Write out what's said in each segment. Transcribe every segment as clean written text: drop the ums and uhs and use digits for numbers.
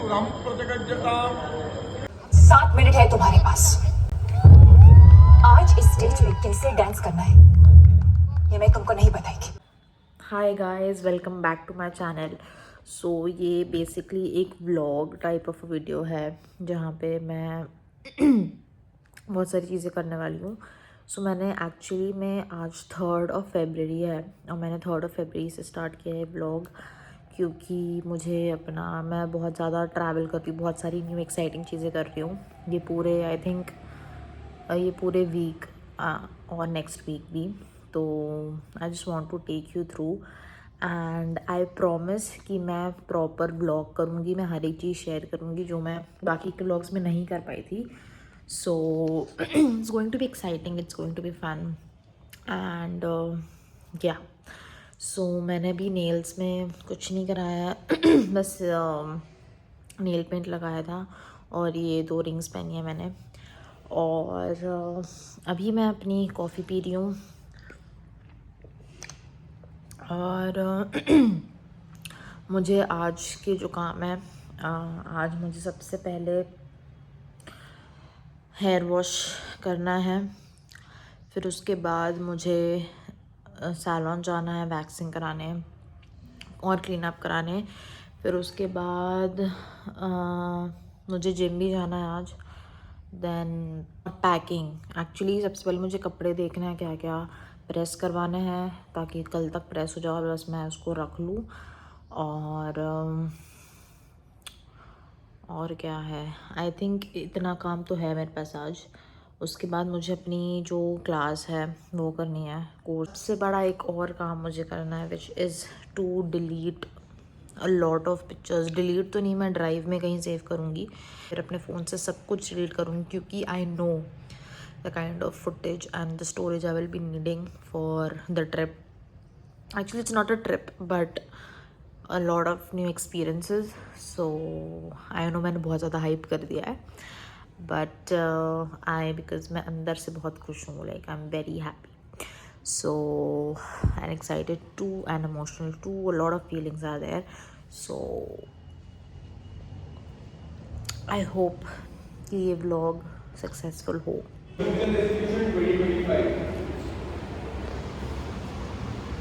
7 minute है तुम्हारे पास। आज इस स्टेज में कैसे डांस करना है ये मैं तुमको नहीं बताएगी। Hi guys, welcome back to my channel. So ये बेसिकली एक व्लॉग टाइप ऑफ वीडियो है जहाँ पे मैं बहुत सारी चीज़ें करने वाली हूँ। सो मैंने एक्चुअली में आज 3rd ऑफ फरवरी है और मैंने 3rd ऑफ फरवरी से स्टार्ट किया है व्लॉग, क्योंकि मुझे मैं बहुत ज़्यादा ट्रैवल कर रही हूँ, बहुत सारी न्यू एक्साइटिंग चीज़ें कर रही हूँ ये पूरे आई थिंक ये पूरे वीक और नेक्स्ट वीक भी। तो I just want to take you through and I promise कि मैं प्रॉपर ब्लॉग करूँगी, मैं हर एक चीज़ शेयर करूँगी जो मैं बाकी के ब्लॉग्स में नहीं कर पाई थी। So it's going to be exciting, it's going to be fun and yeah. So मैंने भी नेल्स में कुछ नहीं कराया बस नेल पेंट लगाया था और ये 2 रिंग्स पहनी है मैंने। और अभी मैं अपनी कॉफ़ी पी रही हूँ और मुझे आज के जो काम है, आज मुझे सबसे पहले हेयर वॉश करना है, फिर उसके बाद मुझे सैलून जाना है वैक्सिंग कराने और क्लीन अप कराने, फिर उसके बाद मुझे जिम भी जाना है आज। देन पैकिंग, एक्चुअली सबसे पहले मुझे कपड़े देखने हैं क्या क्या प्रेस करवाने हैं ताकि कल तक प्रेस हो जाए, बस मैं उसको रख लूँ। और क्या है, आई थिंक इतना काम तो है मेरे पास आज। उसके बाद मुझे अपनी जो क्लास है वो करनी है, कोर्स से बड़ा एक और काम मुझे करना है which is to delete a lot of pictures. Delete तो नहीं, मैं ड्राइव में कहीं सेव करूँगी, फिर अपने फ़ोन से सब कुछ डिलीट करूँगी, क्योंकि I know the kind of footage and the storage I will be needing for the trip. Actually it's not a trip but a lot of new experiences. So I know मैंने बहुत ज़्यादा hype कर दिया है, but because मैं अंदर से बहुत खुश हूँ, like I'm very happy, so and excited too and emotional too. A lot of feelings are there, so I hope कि ये vlog successful हो।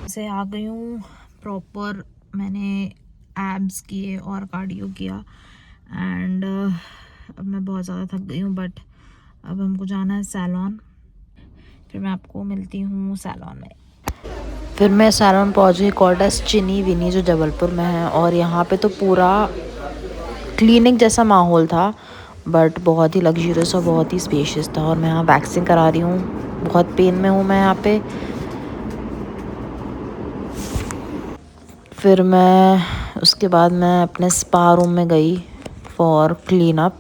से आ गई हूँ प्रॉपर, मैंने एब्स किए और कार्डियो किया एंड अब मैं बहुत ज़्यादा थक गई हूँ, बट अब हमको जाना है सैलून। फिर मैं आपको मिलती हूँ सैलून में। फिर मैं सैलून पहुँच गई, कॉर्डस चिनी विनी जो जबलपुर में है, और यहाँ पे तो पूरा क्लिनिक जैसा माहौल था बट बहुत ही लग्जरियस और बहुत ही स्पेशियस था। और मैं यहाँ वैक्सिंग करा रही हूँ, बहुत पेन में हूँ मैं यहाँ पे। फिर उसके बाद मैं अपने स्पा रूम में गई फॉर क्लीन अप,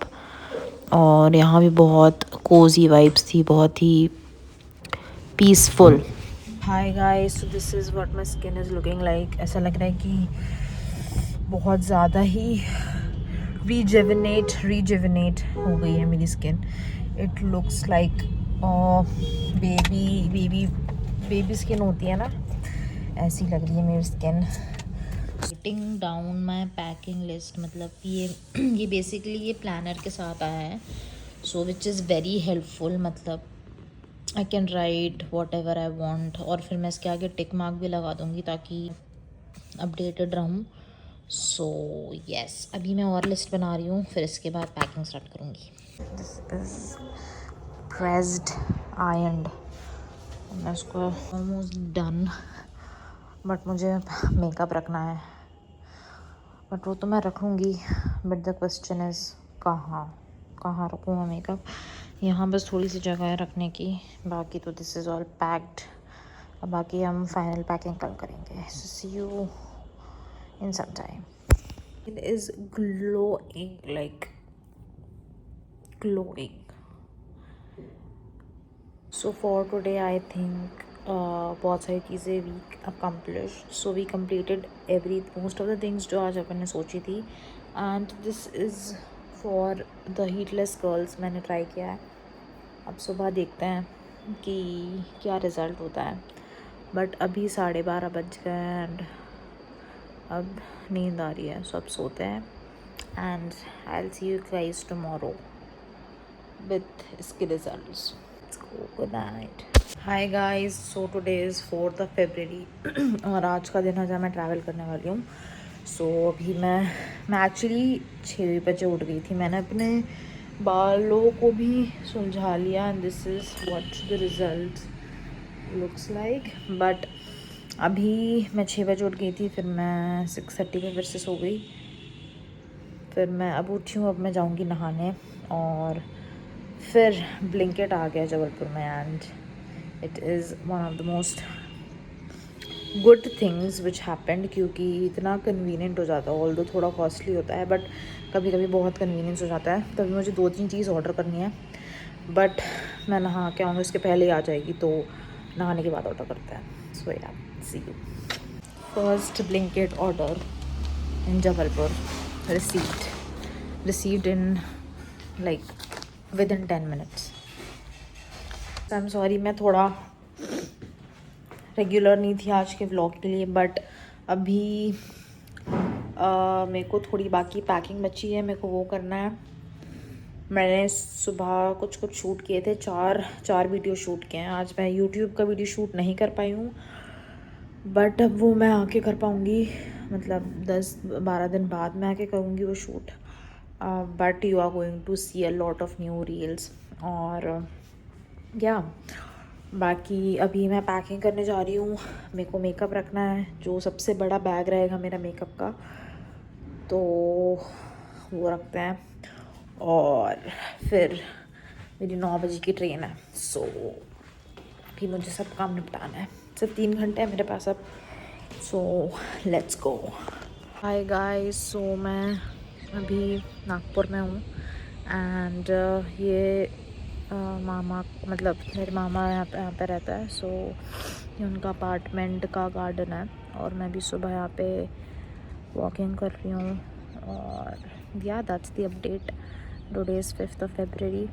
और यहाँ भी बहुत कोजी वाइब्स थी, बहुत ही peaceful. Hi guys, so this is what my skin is looking like. ऐसा लग रहा है कि बहुत ज़्यादा ही रीजुविनेट हो गई है मेरी skin. It looks like baby skin होती है ना, ऐसी लग रही है मेरी skin. Writing down my packing list, मतलब ये बेसिकली ये प्लानर के साथ आया है, सो विच इज़ वेरी हेल्पफुल। मतलब I can write what ever I want, और फिर मैं इसके आगे टिक मार्क भी लगा दूँगी ताकि अपडेटेड रहूँ। सो येस, अभी मैं और लिस्ट बना रही हूँ, फिर इसके बाद पैकिंग स्टार्ट करूँगी। दिस इज़ प्रेस्ड आयरन्ड, मैं इसको ऑलमोस्ट डन, बट मुझे मेकअप रखना है, बट वो तो मैं रखूँगी, बट द क्वेश्चन इज़ कहाँ रखूँ मैं मेकअप। यहाँ बस थोड़ी सी जगह है रखने की, बाकी तो दिस इज़ ऑल पैक्ड। अब बाकी हम फाइनल पैकिंग कल करेंगे। So see you in some time. It is glowing like glowing. So for today I think बहुत सारी चीज़ें we accomplished. So we completed most of the things जो आज अपन ने सोची थी, and this is for the heatless curls मैंने try किया है। अब सुबह देखते हैं कि क्या रिज़ल्ट होता है, बट अभी 12:30 बज गए एंड अब नींद आ रही है, सो अब सोते हैं and I'll see you guys tomorrow with इसके results. Let's go. Good night. Hi guys, so today is 4th of February और आज का दिन है जहाँ मैं ट्रैवल करने वाली हूँ. सो अभी मैं एक्चुअली 6 बजे उठ गई थी. मैंने अपने बालों को भी सुलझा लिया and this is what the result looks like. But अभी मैं 6 बजे उठ गई थी, फिर मैं 6:30 पे फिर से सो गई. फिर मैं अब उठी हूँ, अब मैं जाऊँगी नहाने. और फिर ब्लिंकिट आ गया जबलपुर में and it is one of the most good things which happened, क्योंकि इतना कन्वीनियंट हो जाता है. ऑल्दो थोड़ा कॉस्टली होता है बट कभी कभी बहुत कन्वीनियंस हो जाता है. तभी मुझे 2-3 चीज़ ऑर्डर करनी है, बट मैं नहा के आऊँगी, उसके पहले ही आ जाएगी, तो नहाने के बाद ऑर्डर करते हैं. So yeah see you. First Blinkit order in Jabalpur, received in like within 10 minutes. I am sorry, मैं थोड़ा रेगुलर नहीं थी आज के व्लॉग के लिए, बट अभी मेरे को थोड़ी बाकी पैकिंग बची है, मेरे को वो करना है. मैंने सुबह कुछ शूट किए थे, चार वीडियो शूट किए हैं. आज मैं यूट्यूब का वीडियो शूट नहीं कर पाई हूँ, बट अब वो मैं आके कर पाऊँगी, मतलब 10-12 दिन बाद मैं आके करूँगी वो shoot. But you are going to see a lot of new reels. और या बाकी अभी मैं पैकिंग करने जा रही हूँ. मेरे को मेकअप रखना है, जो सबसे बड़ा बैग रहेगा मेरा मेकअप का, तो वो रखते हैं. और फिर मेरी 9 बजे की ट्रेन है. सो अभी मुझे सब काम निपटाना है. सिर्फ 3 घंटे है मेरे पास अब. So let's go. Hi guys, सो मैं अभी नागपुर में हूँ एंड ये मामा, मतलब मेरे मामा यहाँ पे रहता है. सो ये उनका अपार्टमेंट का गार्डन है और मैं भी सुबह यहाँ पे वॉकिंग कर रही हूँ. और या that's the update. Today is 5th of February.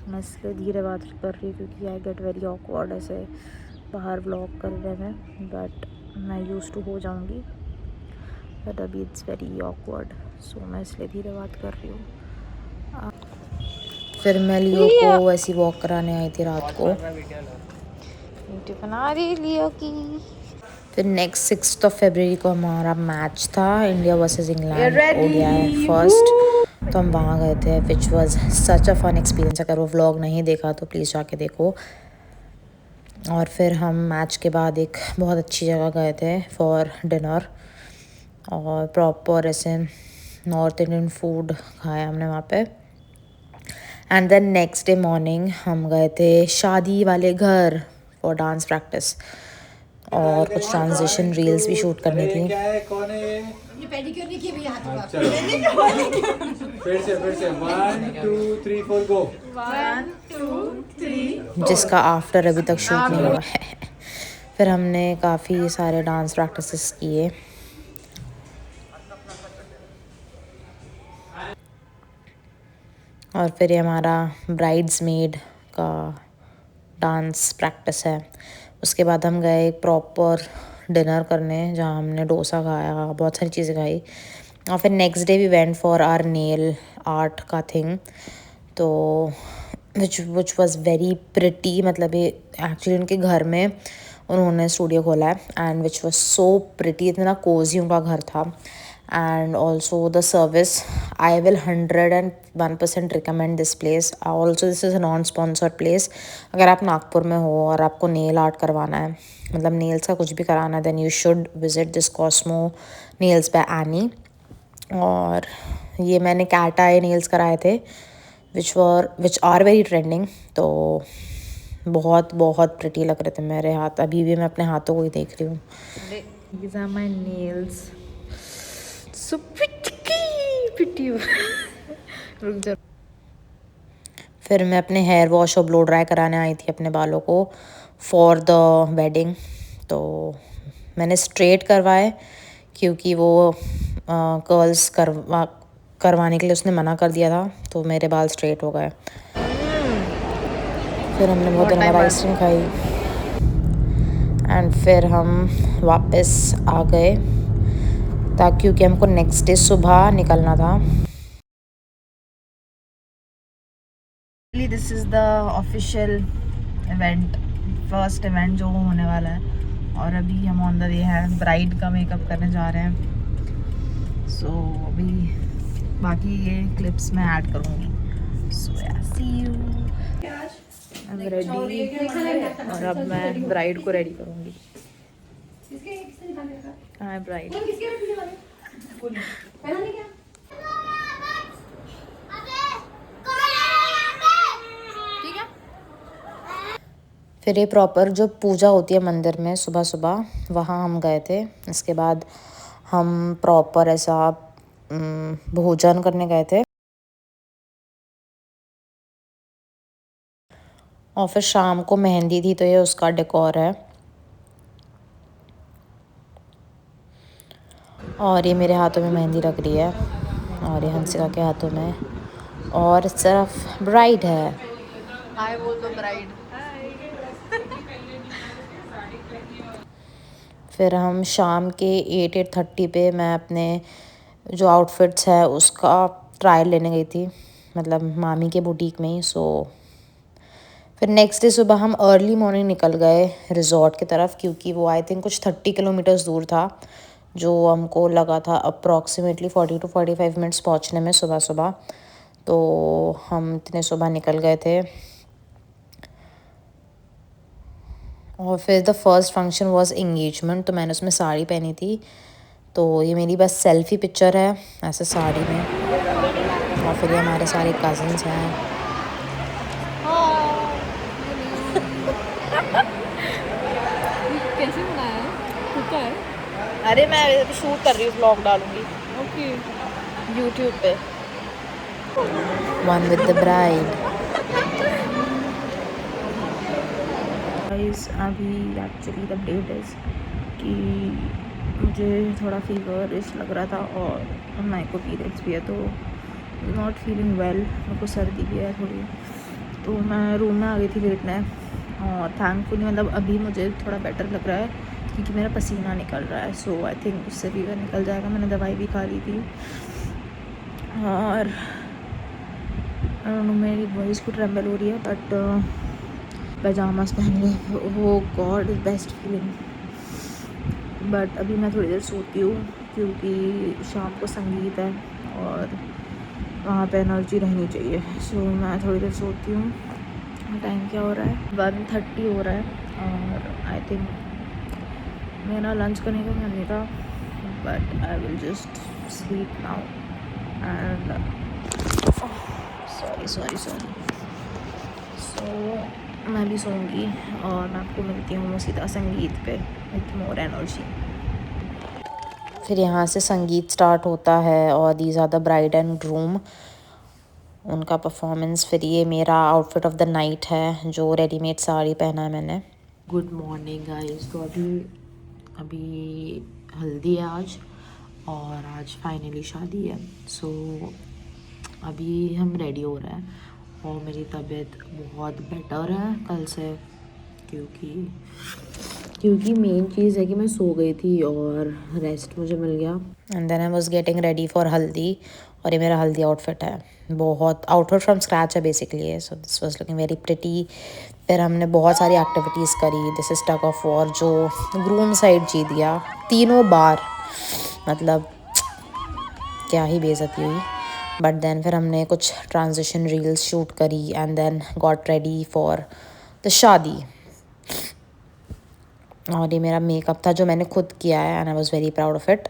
मैं इसलिए धीरे बात कर रही हूँ क्योंकि आई गेट वेरी ऑकवर्ड ऐसे बाहर व्लॉग करने में, बट मैं यूज़ टू हो जाऊँगी, बट अभी इट्स वेरी ऑकवर्ड. सो मैं इसलिए धीरे बात कर रही हूँ. फिर मैं लियो को ऐसी वॉक कराने आई थी रात को. वीडियो बना रही लियो की. फिर नेक्स्ट 6th of February को हमारा मैच था, India versus England, ODI first. तो हम वहाँ गए थे, which was such a fun experience. अगर वो व्लॉग नहीं देखा तो प्लीज़ जाके देखो. और फिर हम मैच के बाद एक बहुत अच्छी जगह गए थे फॉर डिनर, और प्रॉपर ऐसे नॉर्थ इंडियन फूड खाया हमने वहाँ पे. And then next day morning हम गए थे शादी वाले घर फॉर डांस प्रैक्टिस, और कुछ ट्रांजिशन रील्स भी शूट करनी थी. फिर से 1 2 3 4 गो. 1 2 3 जिसका आफ्टर अभी तक शूट नहीं हुआ है. फिर हमने काफ़ी सारे डांस प्रैक्टिसेस किए. और फिर ये हमारा ब्राइड्समेड का डांस प्रैक्टिस है. उसके बाद हम गए एक प्रॉपर डिनर करने जहाँ हमने डोसा खाया, बहुत सारी चीज़ें खाई. और फिर next day we went for our nail art का थिंग, तो विच वॉज वेरी प्रिटी. मतलब ये एक्चुअली उनके घर में उन्होंने स्टूडियो खोला है and which was so pretty. इतना कोजी उनका घर था. And also the service, I will 101% recommend this place. Also this is a non-sponsored place. अगर आप नागपुर में हो और आपको नेल आर्ट करवाना है, मतलब नेल्स का कुछ भी कराना है, then you should visit this Cosmo Nails by Annie. और ये मैंने कैट आई नेल्स कराए थे which are very trending. तो बहुत बहुत प्रिटी लग रहे थे मेरे हाथ. अभी भी मैं अपने हाथों को ही देख रही हूँ. These are my nails. So pretty. रुक जा. फिर मैं अपने हेयर वॉश और ब्लो ड्राई कराने आई थी अपने बालों को फॉर द वेडिंग. तो मैंने स्ट्रेट करवाए क्योंकि वो कर्ल्स करवाने के लिए उसने मना कर दिया था, तो मेरे बाल स्ट्रेट हो गए. फिर हमने बहुत दिन बाद आइसक्रीम खाई एंड फिर हम वापस आ गए क्योंकि हमको नेक्स्ट डे सुबह निकलना था. This is the official event, first event जो होने वाला है, और अभी हम ऑन द वे हैं, ब्राइड का मेकअप करने जा रहे हैं। सो अभी बाकी ये क्लिप्स मैं ऐड करूँगी। सो see you, I am ready, और अब मैं ब्राइड को रेडी करूँगी। हाय ब्राइड। फिर ये प्रॉपर जो पूजा होती है मंदिर में सुबह सुबह, वहाँ हम गए थे। इसके बाद हम प्रॉपर ऐसा भोजन करने गए थे, और फिर शाम को मेहंदी थी, तो ये उसका डेकोर है। और ये मेरे हाथों में मेहंदी लग रही है, और ये हंसिका के हाथों में, और इस तरफ ब्राइड है। हाय बोल दो ब्राइड। फिर हम शाम के 8-8:30 पे मैं अपने जो आउटफिट्स है उसका ट्रायल लेने गई थी, मतलब मामी के बुटीक में ही। सो फिर नेक्स्ट डे सुबह हम अर्ली मॉर्निंग निकल गए रिजॉर्ट की तरफ, क्योंकि वो आई थिंक कुछ 30 किलोमीटर्स दूर था, जो हमको लगा था अप्रॉक्सीमेटली 40 to 45 मिनट्स पहुंचने में सुबह सुबह। तो हम इतने सुबह निकल गए थे। और फिर the first function was engagement, तो मैंने उसमें साड़ी पहनी थी। तो ये मेरी बस सेल्फ़ी पिक्चर है ऐसे साड़ी में। और फिर ये हमारे सारे कज़न्स हैं। कैसे बनाया है? खुद का है? अरे मैं शूट कर रही हूँ, ब्लॉग डालूंगी ओके। यूट्यूब पे। One with the bride. Guys अभी एक्चुअली द अपडेट इज़ कि मुझे थोड़ा फीवरिश लग रहा था, और मेरे को पीरियड्स भी है, तो नॉट फीलिंग वेल, मेरे को सर्दी भी है थोड़ी। तो मैं रूम में आ गई थी लेटने, और थैंकफुली मतलब अभी मुझे थोड़ा बेटर लग रहा है, क्योंकि मेरा पसीना निकल रहा है। सो आई थिंक उससे फीवर निकल जाएगा। मैंने दवाई भी खा ली थी, और मेरी वॉइस को ट्रेम्बल हो रही है, बट पैजामास पहन ली। वो God is best feeling. But अभी मैं थोड़ी देर सोती हूँ, क्योंकि शाम को संगीत है और वहाँ पे एनर्जी रहनी चाहिए। सो मैं थोड़ी देर सोती हूँ। टाइम क्या हो रहा है? 1:30 हो रहा है, और आई थिंक मेरा लंच करने का मन नहीं था, but I will just sleep now. And sorry so मैं भी सोऊंगी, और मैं आपको मिलती हूँ सीधा संगीत पे विथ मोर एनर्जी। फिर यहाँ से संगीत स्टार्ट होता है, और these are the bride and groom, उनका परफॉर्मेंस। फिर ये मेरा आउटफिट ऑफ द नाइट है, जो रेडीमेड साड़ी पहना है मैंने। Good morning guys. तो अभी हल्दी है आज, और आज फाइनली शादी है। सो अभी हम रेडी हो रहे हैं, और मेरी तबीयत बहुत बेटर है कल से, क्योंकि मेन चीज़ है कि मैं सो गई थी और रेस्ट मुझे मिल गया। And then I was getting ready for haldi, और ये मेरा हल्दी आउटफिट है, बहुत आउटफिट फ्रॉम स्क्रैच है basically. So this was looking very pretty. फिर हमने बहुत सारी एक्टिविटीज़ करी। This is tug of war, जो ग्रूम साइड जीत गया 3 बार, मतलब क्या ही बेइज्जती हुई। बट देन फिर हमने कुछ ट्रांजिशन रील्स शूट करी, and then got ready for the shaadi. और ये मेरा मेकअप था जो मैंने खुद किया है, and I was very proud of it.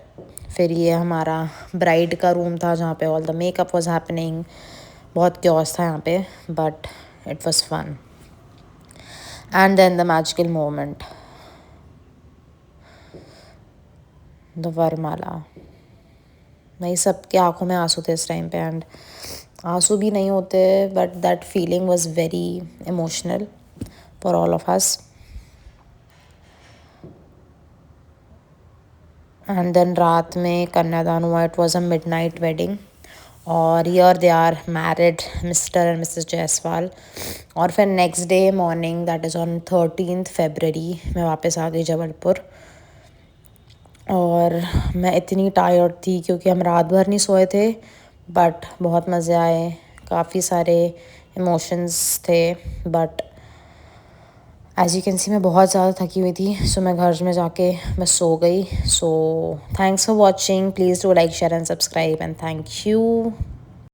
फिर ये हमारा ब्राइड का रूम था, जहाँ पे all the makeup was happening. बहुत क्योस था यहाँ पे, but it was fun. And then the magical moment, the varmala. भाई सबके आंखों में आंसू थे इस टाइम पे, एंड आंसू भी नहीं होते, but that feeling was very emotional for all of us. And then रात में कन्यादान हुआ। It was a midnight wedding, और here they are married, mister and missus Jaiswal. और फिर next day morning, that is on 13 February, मैं वापस आ गई जबलपुर। और मैं इतनी टायर्ड थी, क्योंकि हम रात भर नहीं सोए थे, बट बहुत मज़े आए। काफ़ी सारे इमोशंस थे, but as you can see मैं बहुत ज़्यादा थकी हुई थी, सो मैं घर में जाके मैं सो गई. So thanks for watching. Please do like, share and subscribe, and thank you.